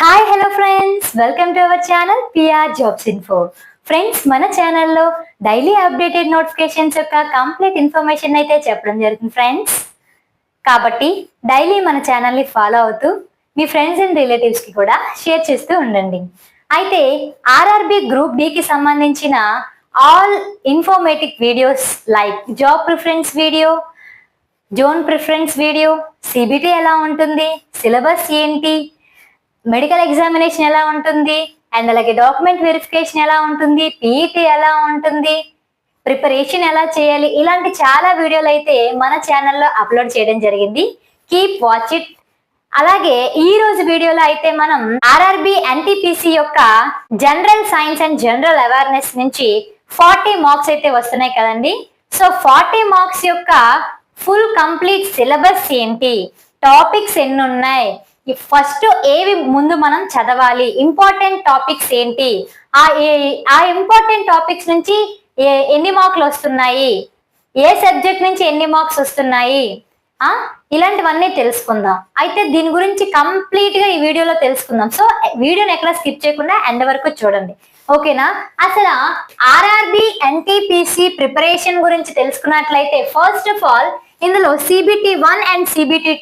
Hi hello friends, welcome to our channel PR jobs info. Friends, మన ఛానల్లో daily updated notifications యొక్క complete information అయితే చెప్పడం జరుగుతుంది ఫ్రెండ్స్. కాబట్టి డైలీ మన ఛానల్ని ఫాలో అవుతూ మీ ఫ్రెండ్స్ అండ్ రిలేటివ్స్కి కూడా షేర్ చేస్తూ ఉండండి. అయితే ఆర్ఆర్బి గ్రూప్ డికి సంబంధించిన all informative videos like job preference video, zone preference video, CBT ఎలా ఉంటుంది, సిలబస్ ఏంటి, మెడికల్ ఎగ్జామినేషన్ ఎలా ఉంటుంది, అండ్ అలాగే డాక్యుమెంట్ వెరిఫికేషన్ ఎలా ఉంటుంది, పీఈటీ ఎలా ఉంటుంది, ప్రిపరేషన్ ఎలా చేయాలి, ఇలాంటి చాలా వీడియోలు అయితే మన ఛానల్లో అప్లోడ్ చేయడం జరిగింది. Keep watch it. అలాగే ఈ రోజు వీడియోలో అయితే మనం ఆర్ఆర్బి ఎన్టీపీసీ యొక్క general science and general awareness నుంచి 40 మార్క్స్ అయితే వస్తున్నాయి కదండి. సో 40 మార్క్స్ యొక్క ఫుల్ కంప్లీట్ సిలబస్ ఏంటి, టాపిక్స్ ఎన్ని ఉన్నాయి, ఫస్ట్ ఏవి ముందు మనం చదవాలి, ఇంపార్టెంట్ టాపిక్స్ ఏంటి, ఆ ఇంపార్టెంట్ టాపిక్స్ నుంచి ఎన్ని మార్కులు వస్తున్నాయి, ఏ సబ్జెక్ట్ నుంచి ఎన్ని మార్క్స్ వస్తున్నాయి, ఇలాంటివన్నీ తెలుసుకుందాం. అయితే దీని గురించి కంప్లీట్ గా ఈ వీడియోలో తెలుసుకుందాం. సో వీడియోని ఎక్కడ స్కిప్ చేయకుండా ఎండ్ వరకు చూడండి, ఓకేనా. అసలు ఆర్ఆర్బి ఎన్టీపీసీ ప్రిపరేషన్ గురించి తెలుసుకున్నట్లయితే ఫస్ట్ ఆఫ్ ఆల్ ఇందులో సిబిటి 1 అండ్ సిబిటి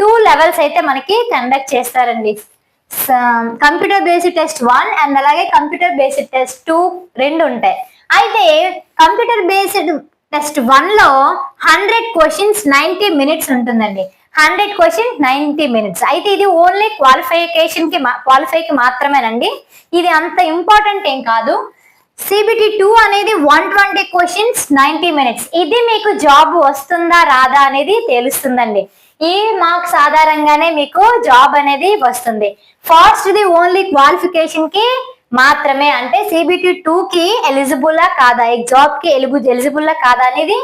2 లెవెల్స్ అయితే మనకి కండక్ట్ చేస్తారండి. కంప్యూటర్ బేస్డ్ టెస్ట్ 1 అండ్ అలాగే కంప్యూటర్ బేస్డ్ టెస్ట్ 2 రెండు ఉంటాయి. అయితే కంప్యూటర్ బేస్డ్ టెస్ట్ 1 లో 100 క్వశ్చన్స్ 90 మినిట్స్ ఉంటుందండి. 100 క్వశ్చన్స్ 90 మినిట్స్. అయితే ఇది ఓన్లీ క్వాలిఫైకి మాత్రమేనండి. ఇది అంత ఇంపార్టెంట్ ఏం కాదు. సిబిటి 2 అనేది 120 క్వశ్చన్స్ 90 మినిట్స్. ఇది మీకు జాబ్ వస్తుందా రాదా అనేది తెలుస్తుందండి. ఈ మార్క్స్ ఆధారంగానే మీకు జాబ్ అనేది వస్తుంది. ఫస్ట్ ది ఓన్లీ క్వాలిఫికేషన్ కి మాత్రమే, అంటే సిబిటి 2 కి ఎలిజిబుల్లా కాదా, జాబ్ కి ఎలిజిబుల్లా కాదా అనేది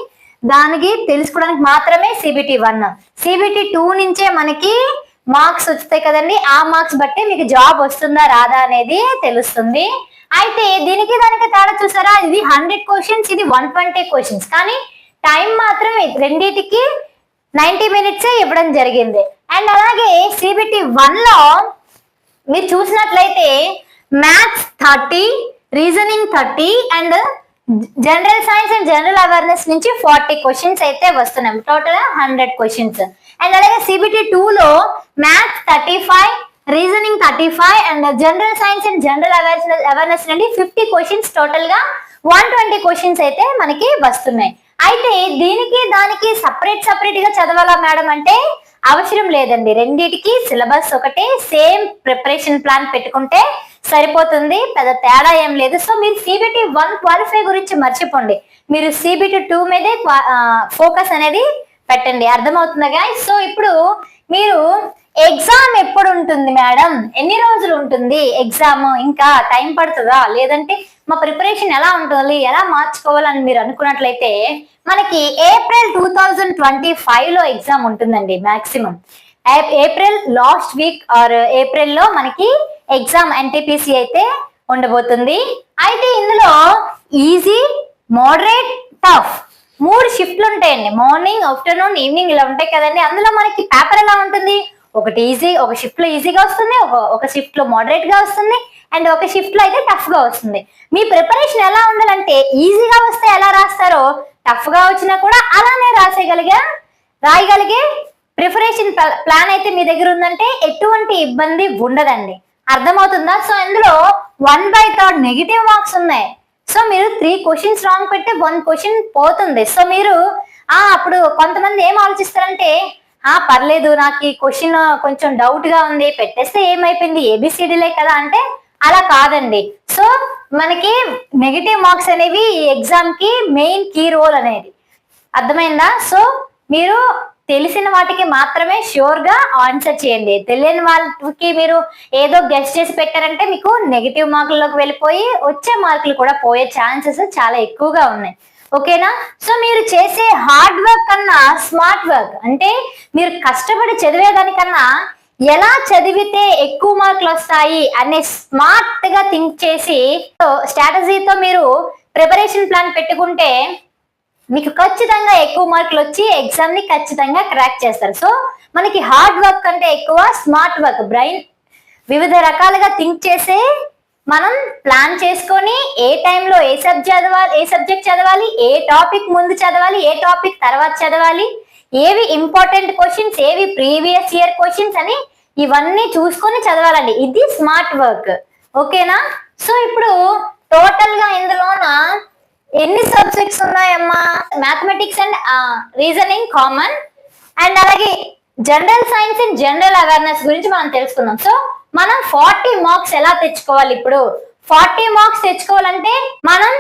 దానికి తెలుసుకోవడానికి మాత్రమే సిబిటి 1. సిబిటి 2 నుంచే మనకి మార్క్స్ వస్తాయి కదండి. ఆ మార్క్స్ బట్టి మీకు జాబ్ వస్తుందా రాదా అనేది తెలుస్తుంది. అయితే దీనికి దానికి తేడా చూసారా, ఇది 100 క్వశ్చన్స్, ఇది 120 క్వశ్చన్స్, కానీ టైం మాత్రం రెండింటికి 90 మినిట్స్ ఇవ్వడం జరిగింది. అండ్ అలాగే సిబిటి 1 లో మీరు చూసినట్లయితే maths 30, reasoning 30 and general science and general awareness నుంచి 40 క్వశ్చన్స్ అయితే వస్తున్నాయి. Total 100 questions. అండ్ అలాగే సిబిటి 2 లో maths 35, reasoning 35 and general science and general awareness నుండి 50 క్వశ్చన్స్, టోటల్ గా 120 క్వశ్చన్స్ అయితే మనకి వస్తున్నాయి. అయితే దీనికి దానికి సపరేట్ గా చదవాలా మేడం అంటే అవసరం లేదండి. రెండిటికి సిలబస్ ఒకటే, సేమ్ ప్రిపరేషన్ ప్లాన్ పెట్టుకుంటే సరిపోతుంది, పెద్ద తేడా ఏం లేదు. సో మీరు సిబిటి 1 క్వాలిఫై గురించి మర్చిపోండి, మీరు సిబిటి 2 మీదే ఫోకస్ అనేది పెట్టండి. అర్థమవుతుందా గాయ్స్? సో ఇప్పుడు మీరు ఎగ్జామ్ ఎప్పుడు ఉంటుంది మేడం, ఎన్ని రోజులు ఉంటుంది ఎగ్జామ్, ఇంకా టైం పడుతుందా, లేదంటే మా ప్రిపరేషన్ ఎలా ఉంటుంది, ఎలా మార్చుకోవాలని మీరు అనుకున్నట్లయితే మనకి ఏప్రిల్ 2025 లో ఎగ్జామ్ ఉంటుందండి. Maximum April last week or April లో మనకి ఎగ్జామ్ ఎన్టీపీసీ అయితే ఉండబోతుంది. అయితే ఇందులో ఈజీ, మోడరేట్, టఫ్ 3 షిఫ్ట్లు ఉంటాయండి. మార్నింగ్, ఆఫ్టర్నూన్, ఈవినింగ్ ఇలా ఉంటాయి కదండి. అందులో మనకి పేపర్ ఎలా ఉంటుంది, ఒకటి ఈజీ, ఒక షిఫ్ట్ లో ఈజీగా వస్తుంది, ఒక షిఫ్ట్ లో మోడరేట్ గా వస్తుంది అండ్ ఒక షిఫ్ట్ లో అయితే టఫ్ గా వస్తుంది. మీ ప్రిపరేషన్ ఎలా ఉండాలంటే ఈజీగా వస్తే ఎలా రాస్తారో, టఫ్ గా వచ్చినా కూడా అలానే రాయగలిగే ప్రిపరేషన్ ప్లాన్ అయితే మీ దగ్గర ఉందంటే ఎటువంటి ఇబ్బంది ఉండదండి. అర్థమవుతుందా? సో ఇందులో 1/3 నెగిటివ్ మార్క్స్ ఉన్నాయి. సో మీరు 3 క్వశ్చన్స్ రాంగ్ పెడితే 1 క్వశ్చన్ పోతుంది. సో మీరు అప్పుడు కొంతమంది ఏం ఆలోచిస్తారంటే పర్లేదు, నాకు ఈ క్వశ్చన్ కొంచెం డౌట్ గా ఉంది, పెట్టేస్తే ఏమైపోయింది, ఏబిసిడీలే కదా అంటే అలా కాదండి. సో మనకి నెగిటివ్ మార్క్స్ అనేవి ఈ ఎగ్జామ్ కి మెయిన్ కీ రోల్ అనేది. అర్థమైందా? సో మీరు తెలిసిన వాటికి మాత్రమే ష్యూర్ గా ఆన్సర్ చేయండి. తెలియని వాళ్ళకి మీరు ఏదో గెస్ట్ చేసి పెట్టారంటే మీకు నెగిటివ్ మార్కుల్లోకి వెళ్ళిపోయి వచ్చే మార్కులు కూడా పోయే ఛాన్సెస్ చాలా ఎక్కువగా ఉన్నాయి, ఓకేనా. సో మీరు చేసే హార్డ్ వర్క్ కన్నా స్మార్ట్ వర్క్, అంటే మీరు కష్టపడి చదివేదానికన్నా ఎలా చదివితే ఎక్కువ మార్కులు వస్తాయి అనే స్మార్ట్ గా థింక్ చేసి స్ట్రాటజీతో మీరు ప్రిపరేషన్ ప్లాన్ పెట్టుకుంటే మీకు ఖచ్చితంగా ఎక్కువ మార్కులు వచ్చి ఎగ్జామ్ ని ఖచ్చితంగా క్రాక్ చేస్తారు. సో మనకి హార్డ్ వర్క్ కంటే ఎక్కువ స్మార్ట్ వర్క్, వివిధ రకాలుగా థింక్ చేసే మనం ప్లాన్ చేసుకొని ఏ టైంలో ఏ సబ్జెక్ట్ చదవాలి, ఏ టాపిక్ ముందు చదవాలి, ఏ టాపిక్ తర్వాత చదవాలి, ఏవి ఇంపార్టెంట్ క్వశ్చన్స్, ఏవి ప్రీవియస్ ఇయర్ క్వశ్చన్స్ అని ఇవన్నీ చూసుకొని చదవాలండి. ఇది స్మార్ట్ వర్క్. ఓకేనా? సో ఇప్పుడు టోటల్ గా ఇందులోన ఎన్ని సబ్జెక్ట్స్ ఉన్నాయమ్మా? Mathematics and reasoning common, and అలాగే general science and general awareness గురించి మనం తెలుసుకుందాం. సో మనం 40 మార్క్స్ ఎలా తెచ్చుకోవాలి? ఇప్పుడు 40 మార్క్స్ తెచ్చుకోవాలంటే మనం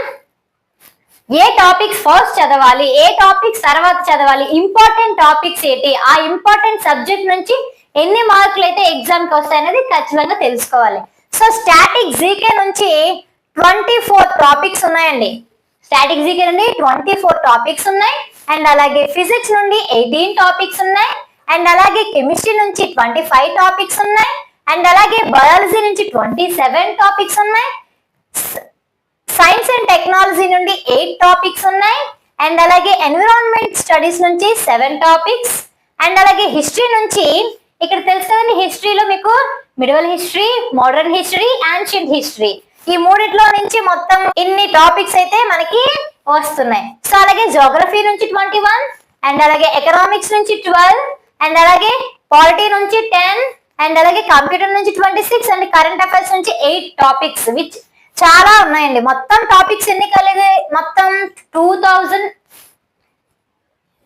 ఏ టాపిక్స్ ఫస్ట్ చదవాలి, ఏ టాపిక్స్ తర్వాత చదవాలి, ఇంపార్టెంట్ టాపిక్స్ ఏంటి, ఆ ఇంపార్టెంట్ సబ్జెక్ట్ నుంచి ఎన్ని మార్కులు అయితే ఎగ్జామ్ కి వస్తాయి అనేది ఖచ్చితంగా తెలుసుకోవాలి. సో స్టాటిక్ జీకే నుంచి 24 టాపిక్స్ ఉన్నాయండి. స్టాటిక్ జీకే నుండి 24 టాపిక్స్ ఉన్నాయి. అండ్ అలాగే ఫిజిక్స్ నుండి 18 టాపిక్స్ ఉన్నాయి. అండ్ అలాగే కెమిస్ట్రీ నుంచి 25 టాపిక్స్ ఉన్నాయి. అండ్ అలాగే బయాలజీ నుంచి 27 టాపిక్స్ ఉన్నాయి. సైన్స్ అండ్ టెక్నాలజీ నుండి 8 టాపిక్స్ ఉన్నాయి. అండ్ అలాగే ఎన్విరాన్మెంట్ స్టడీస్ నుంచి 7 టాపిక్స్. అండ్ అలాగే హిస్టరీ నుంచి, ఇక్కడ తెలుసు కదండి, హిస్టరీలో మీకు medieval history, modern history, ancient history, ఈ మూడిట్లో నుంచి మొత్తం ఇన్ని టాపిక్స్ అయితే మనకి వస్తున్నాయి. సో అలాగే జోగ్రఫీ నుంచి 21, అండ్ అలాగే ఎకనామిక్స్ నుంచి 12, అండ్ అలాగే పాలిటీ నుంచి 10, అండ్ అలాగే కంప్యూటర్ నుంచి 26, అండ్ కరెంట్ అఫైర్స్ నుంచి 8 టాపిక్స్, విచ్ చాలా ఉన్నాయండి. మొత్తం టాపిక్స్ ఎన్ని కలిగి మొత్తం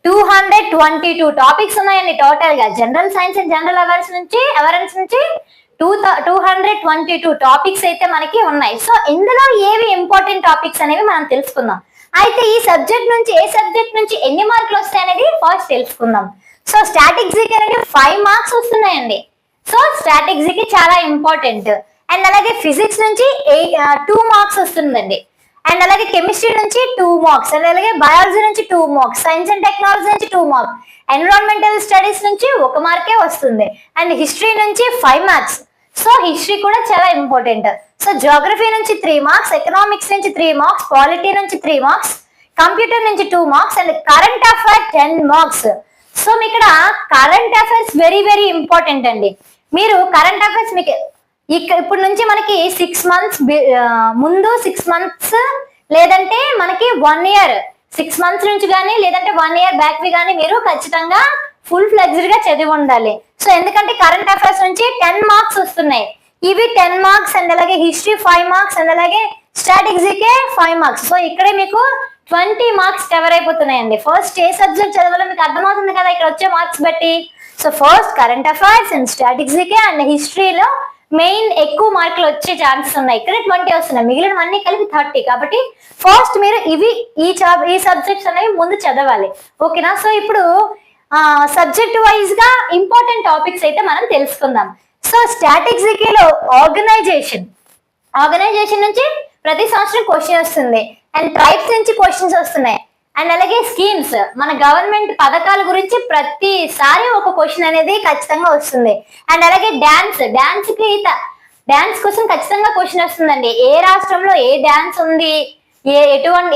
2222 టాపిక్స్ ఉన్నాయండి టోటల్ గా. General science and general awareness నుంచి 222 టాపిక్స్ అయితే మనకి ఉన్నాయి. సో ఇందులో ఏవి ఇంపార్టెంట్ టాపిక్స్ అనేవి మనం తెలుసుకుందాం. అయితే ఈ సబ్జెక్ట్ నుంచి ఏ సబ్జెక్ట్ నుంచి ఎన్ని మార్కులు వస్తాయి అనేది ఫస్ట్ తెలుసుకుందాం. సో స్టాటిక్ జీకే నుండి 5 మార్క్స్ వస్తున్నాయండి. సో స్టాటిక్ జీకే చాలా ఇంపార్టెంట్. అండ్ అలాగే ఫిజిక్స్ నుంచి 2 మార్క్స్ వస్తుందండి. అండ్ అలాగే కెమిస్ట్రీ నుంచి 2 మార్క్స్, అండ్ అలాగే బయాలజీ నుంచి 2 మార్క్స్, సైన్స్ అండ్ టెక్నాలజీ నుంచి 2 మార్క్స్, ఎన్విరాన్మెంటల్ స్టడీస్ నుంచి 1 మార్కే వస్తుంది. అండ్ హిస్టరీ నుంచి 5 మార్క్స్. సో హిస్టరీ కూడా చాలా ఇంపార్టెంట్. సో జోగ్రఫీ నుంచి 3 మార్క్స్, ఎకనామిక్స్ నుంచి 3 మార్క్స్, పాలిటీ నుంచి 3 మార్క్స్, కంప్యూటర్ నుంచి 2 marks, and current affairs 10 marks. So ఇక్కడ current affairs very very important అండి. మీరు కరెంట్ అఫైర్స్ మీకు ఇప్పుడు నుంచి మనకి 6 మంత్స్ ముందు, 6 మంత్స్ లేదంటే మనకి 1 ఇయర్, 6 మంత్స్ నుంచి కానీ లేదంటే 1 ఇయర్ బ్యాక్ కానీ మీరు ఖచ్చితంగా ఫుల్ ఫ్లెక్స్డ్ గా చదివి ఉండాలి. సో ఎందుకంటే కరెంట్ అఫైర్స్ నుంచి 10 మార్క్స్ వస్తున్నాయి. ఇవి 10 మార్క్స్, అండ్ అలాగే హిస్టరీ 5 మార్క్స్, అండ్ అలాగే స్టాటిక్ జీకే 5 మార్క్స్. సో ఇక్కడే మీకు 20 మార్క్స్ కవర్ అయిపోతున్నాయండి. ఫస్ట్ ఏ సబ్జెక్ట్ చదవాలో మీకు అర్థమవుతుంది కదా ఇక్కడ వచ్చే మార్క్స్ బట్టి. So first current affairs and static GK and హిస్టరీలో మెయిన్ ఎక్కువ మార్కులు వచ్చే ఛాన్సెస్ ఉన్నాయి. ఇక్కడ 20 వస్తున్నాయి, మిగిలిన అన్ని కలిపి 30. కాబట్టి ఫస్ట్ మీరు ఈ సబ్జెక్ట్స్ అనేవి ముందు చదవాలి. ఓకేనా? సో ఇప్పుడు సబ్జెక్ట్ వైజ్ గా ఇంపార్టెంట్ టాపిక్స్ అయితే మనం తెలుసుకుందాం. సో స్టాటిక్ జీకేలో ఆర్గనైజేషన్ నుంచి ప్రతి సంవత్సరం క్వశ్చన్ వస్తుంది. అండ్ ట్రైబ్స్ నుంచి క్వశ్చన్స్ వస్తున్నాయి. అండ్ అలాగే స్కీమ్స్, మన గవర్నమెంట్ పథకాల గురించి ప్రతిసారి ఒక క్వశ్చన్ అనేది ఖచ్చితంగా వస్తుంది. అండ్ అలాగే డాన్స్ కోసం ఖచ్చితంగా క్వశ్చన్ వస్తుందండి. ఏ రాష్ట్రంలో ఏ డాన్స్ ఉంది,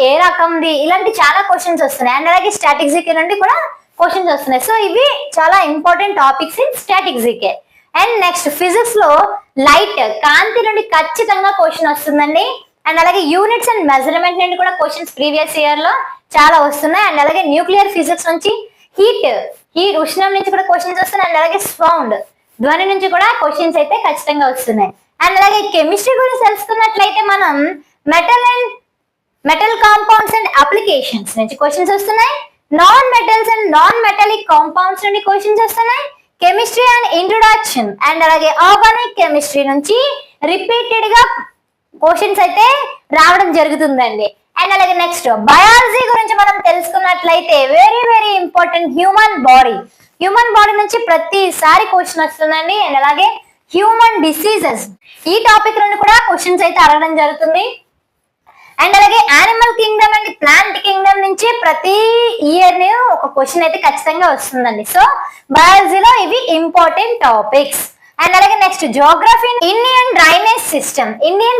ఏ రకంది, ఇలాంటి చాలా క్వశ్చన్స్ వస్తున్నాయి. అండ్ అలాగే స్టాటిక్ జీకే నుండి కూడా క్వశ్చన్స్ వస్తున్నాయి. సో ఇవి చాలా important topics in static GK. And next physics లో లైట్, కాంతి నుండి ఖచ్చితంగా క్వశ్చన్ వస్తుందండి. అండ్ అలాగే యూనిట్స్ అండ్ మెజర్మెంట్ నుండి కూడా క్వశ్చన్స్ ప్రీవియస్ ఇయర్ లో చాలా వస్తున్నాయి. అండ్ అలాగే న్యూక్లియర్ ఫిజిక్స్ నుంచి హీట్ ఉష్ణం నుంచి కూడా క్వశ్చన్స్ వస్తున్నాయి. అండ్ అలాగే సౌండ్, ధ్వని నుంచి కూడా క్వశ్చన్స్ అయితే ఖచ్చితంగా వస్తున్నాయి. అండ్ అలాగే కెమిస్ట్రీ గురించి తెలుసుకున్నట్లయితే మనం మెటల్ కాంపౌండ్స్ అండ్ అప్లికేషన్స్ నుంచి క్వశ్చన్స్ వస్తున్నాయి. Non metals and non metallic compounds నుండి క్వశ్చన్స్ వస్తున్నాయి. కెమిస్ట్రీ అండ్ ఇంట్రొడక్షన్, అండ్ అలాగే ఆర్గానిక్ కెమిస్ట్రీ నుంచి రిపీటెడ్ గా క్వశ్చన్స్ అయితే రావడం జరుగుతుందండి. అండ్ అలాగే నెక్స్ట్ బయాలజీ గురించి మనం తెలుసుకున్నట్లయితే very very important human body నుంచి ప్రతిసారి క్వశ్చన్ వస్తుందండి. అండ్ అలాగే హ్యూమన్ డిసీజెస్, ఈ టాపిక్ నుండి కూడా క్వశ్చన్స్ అయితే అడగడం జరుగుతుంది. అండ్ అలాగే animal Kingdom and plant Kingdom నుంచి ప్రతి ఇయర్ ఒక క్వశ్చన్ అయితే ఖచ్చితంగా వస్తుందండి. సో బయాలజీలో ఇవి ఇంపార్టెంట్ టాపిక్స్. అండ్ అలాగే next Geography, Indian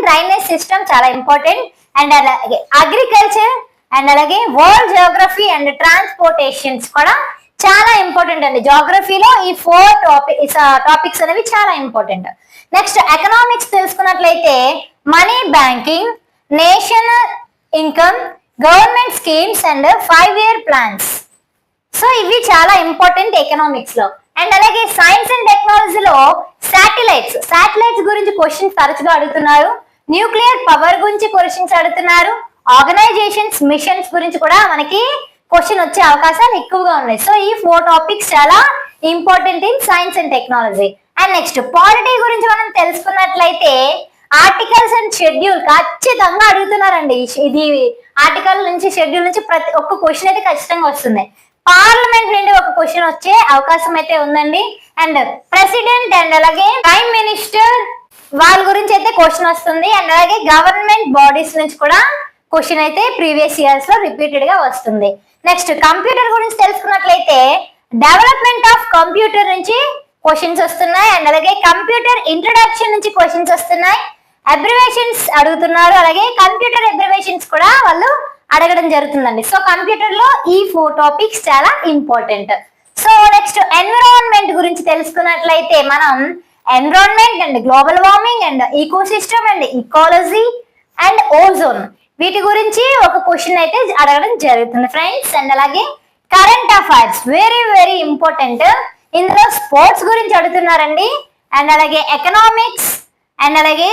drainage system చాలా ఇంపార్టెంట్. అండ్ అలాగే అగ్రికల్చర్, అండ్ అలాగే వరల్డ్ జియోగ్రఫీ అండ్ ట్రాన్స్పోర్టేషన్స్ కూడా చాలా ఇంపార్టెంట్ అండి. జాగ్రఫీలో ఈ 4 టాపిక్స్ అనేవి చాలా ఇంపార్టెంట్. నెక్స్ట్ ఎకనామిక్స్ తెలుసుకున్నట్లయితే money, banking, nation income, government schemes and 5-year plans. So ఇవి చాలా ఇంపార్టెంట్ ఎకనామిక్స్ లో. అండ్ అలాగే సైన్స్ అండ్ టెక్నాలజీలో శాటిలైట్స్ గురించి క్వశ్చన్స్ తరచుగా అడుగుతున్నారు. న్యూక్లియర్ పవర్ గురించి క్వశ్చన్స్ అడుగుతున్నారు. ఆర్గనైజేషన్స్, మిషన్స్ గురించి కూడా మనకి క్వశ్చన్ వచ్చే అవకాశాలు ఎక్కువగా ఉన్నాయి. సో ఈ 4 టాపిక్స్ చాలా important in science and technology. And next polity గురించి మనం తెలుసుకున్నట్లయితే ఆర్టికల్స్ అండ్ షెడ్యూల్ ఖచ్చితంగా అడుగుతున్నారండి. ఇది ఆర్టికల్ నుంచి, షెడ్యూల్ నుంచి ప్రతి ఒక్క క్వశ్చన్ అయితే ఖచ్చితంగా వస్తుంది. పార్లమెంట్ నుండి ఒక క్వశ్చన్ వచ్చే అవకాశం అయితే ఉందండి. అండ్ ప్రెసిడెంట్ అండ్ అలాగే ప్రైమ్ మినిస్టర్ వాళ్ళ గురించి అయితే క్వశ్చన్ వస్తుంది. అండ్ అలాగే గవర్నమెంట్ బాడీస్ నుంచి కూడా క్వశ్చన్ అయితే ప్రీవియస్ ఇయర్స్ లో రిపీటెడ్ గా వస్తుంది. నెక్స్ట్ కంప్యూటర్ గురించి తెలుసుకున్నట్లయితే డెవలప్మెంట్ ఆఫ్ కంప్యూటర్ నుంచి క్వశ్చన్స్ వస్తున్నాయి. అండ్ అలాగే కంప్యూటర్ ఇంట్రడక్షన్ నుంచి క్వశ్చన్స్ వస్తున్నాయి. అబ్రివేషన్స్ అడుగుతున్నారు. అలాగే కంప్యూటర్ అబ్రివేషన్స్ కూడా వాళ్ళు అడగడం జరుగుతుందండి. సో కంప్యూటర్ లో ఈ 4 టాపిక్స్ చాలా ఇంపార్టెంట్. సో నెక్స్ట్ ఎన్విరాన్మెంట్ గురించి తెలుసుకున్నట్లయితే మనం environment and global warming and ecosystem and ecology and ozone వీటి గురించి ఒక క్వశ్చన్ అయితే అడగడం జరుగుతుంది ఫ్రెండ్స్. అండ్ అలాగే current affairs very very important. ఇందులో స్పోర్ట్స్ గురించి అడుగుతున్నారండి. అండ్ అలాగే ఎకనామిక్స్ అండ్ అలాగే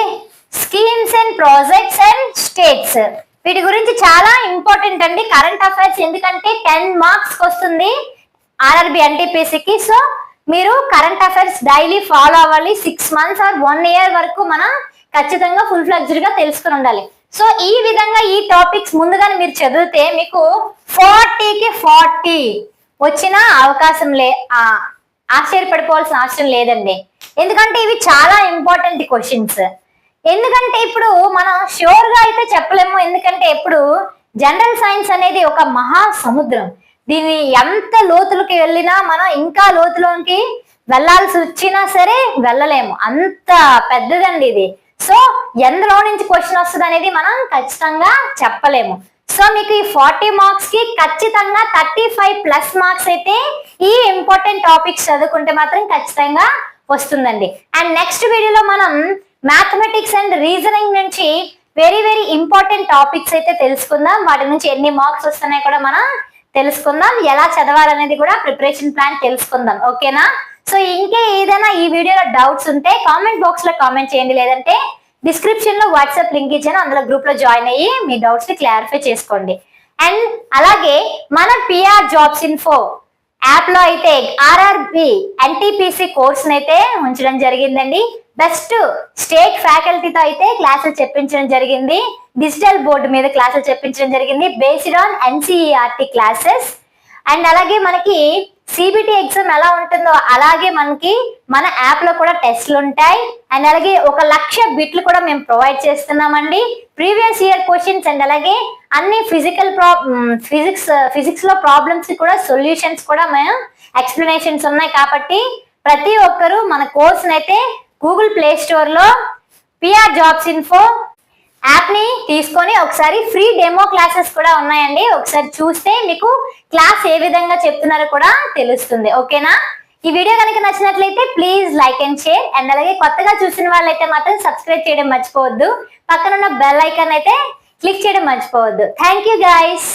schemes and projects and states వీటి గురించి చాలా ఇంపార్టెంట్ అండి కరెంట్ అఫైర్స్. ఎందుకంటే 10 మార్క్స్ వస్తుంది ఆర్ఆర్బి ఎన్టీపీసీకి. సో మీరు కరెంట్ అఫైర్స్ డైలీ ఫాలో అవ్వాలి. 6 months ఆర్ 1 year వరకు మనం ఖచ్చితంగా ఫుల్ ఫ్లెడ్జ్డ్ గా తెలుసుకుని ఉండాలి. సో ఈ విధంగా ఈ టాపిక్స్ ముందుగానే మీరు చదివితే మీకు 40కి 40 వచ్చిన అవకాశం ఆశ్చర్యపడిపోవాల్సిన అవసరం లేదండి. ఎందుకంటే ఇవి చాలా ఇంపార్టెంట్ క్వశ్చన్స్. ఎందుకంటే ఇప్పుడు మనం ష్యూర్ గా అయితే చెప్పలేము. ఎందుకంటే ఇప్పుడు జనరల్ సైన్స్ అనేది ఒక మహా సముద్రం. దీన్ని ఎంత లోతులకి వెళ్ళినా మనం ఇంకా లోతులోకి వెళ్ళాల్సి వచ్చినా సరే వెళ్ళలేము, అంత పెద్దదండి ఇది. సో ఎందులో నుంచి క్వశ్చన్ వస్తుంది అనేది మనం ఖచ్చితంగా చెప్పలేము. సో మీకు ఈ 40 మార్క్స్ కి ఖచ్చితంగా 35+ మార్క్స్ అయితే ఈ ఇంపార్టెంట్ టాపిక్స్ చదువుకుంటే మాత్రం ఖచ్చితంగా వస్తుందండి. అండ్ నెక్స్ట్ వీడియోలో మనం మ్యాథమెటిక్స్ అండ్ రీజనింగ్ నుంచి వెరీ వెరీ ఇంపార్టెంట్ టాపిక్స్ అయితే తెలుసుకుందాం. వాటి నుంచి ఎన్ని మార్క్స్ వస్తున్నాయి కూడా మనం తెలుసుకుందాం. ఎలా చదవాలనేది కూడా ప్రిపరేషన్ ప్లాన్ తెలుసుకుందాం. ఓకేనా? సో ఇంకే ఏదైనా ఈ వీడియోలో డౌట్స్ ఉంటే కామెంట్ బాక్స్ లో కామెంట్ చేయండి. లేదంటే డిస్క్రిప్షన్ లో వాట్సాప్ లింక్ ఇచ్చాను, అందులో గ్రూప్ లో జాయిన్ అయ్యి మీ డౌట్స్ ని క్లారిఫై చేసుకోండి. అండ్ అలాగే మన పిఆర్ జాబ్స్ ఇన్ఫో యాప్ లో అయితే ఆర్ఆర్బి ఎన్టీపీసీ కోర్స్ అయితే ఉంచడం జరిగిందండి. బెస్ట్ స్టేట్ ఫ్యాకల్టీతో అయితే క్లాసులు చెప్పించడం జరిగింది. డిజిటల్ బోర్డు మీద క్లాసులు చెప్పించడం జరిగింది based on NCERT classes. And అలాగే మనకి సిబిటి ఎగ్జామ్ ఎలా ఉంటుందో అలాగే మనకి మన యాప్ లో కూడా టెస్ట్లు ఉంటాయి. అండ్ అలాగే 1,00,000 బిట్లు కూడా మేము ప్రొవైడ్ చేస్తున్నామండి. ప్రీవియస్ ఇయర్ క్వశ్చన్స్ అండ్ అలాగే అన్ని ఫిజిక్స్ లో ప్రాబ్లమ్స్ కూడా సొల్యూషన్స్ కూడా మేము ఎక్స్ప్లెనేషన్స్ ఉన్నాయి. కాబట్టి ప్రతి ఒక్కరూ మన కోర్స్ అయితే గూగుల్ ప్లే స్టోర్ లో పిఆర్ జాబ్స్ ఇన్ఫో యాప్ ని తీసుకొని ఒకసారి ఫ్రీ డెమో క్లాసెస్ కూడా ఉన్నాయండి. ఒకసారి చూస్తే మీకు క్లాస్ ఏ విధంగా చెప్తున్నారో కూడా తెలుస్తుంది. ఓకేనా? ఈ వీడియో కనుక నచ్చినట్లయితే please like and share. And అలాగే కొత్తగా చూసిన వాళ్ళైతే మాత్రం సబ్స్క్రైబ్ చేయడం మర్చిపోవద్దు. పక్కనున్న బెల్ ఐకాన్ అయితే క్లిక్ చేయడం మర్చిపోవద్దు. Thank you guys.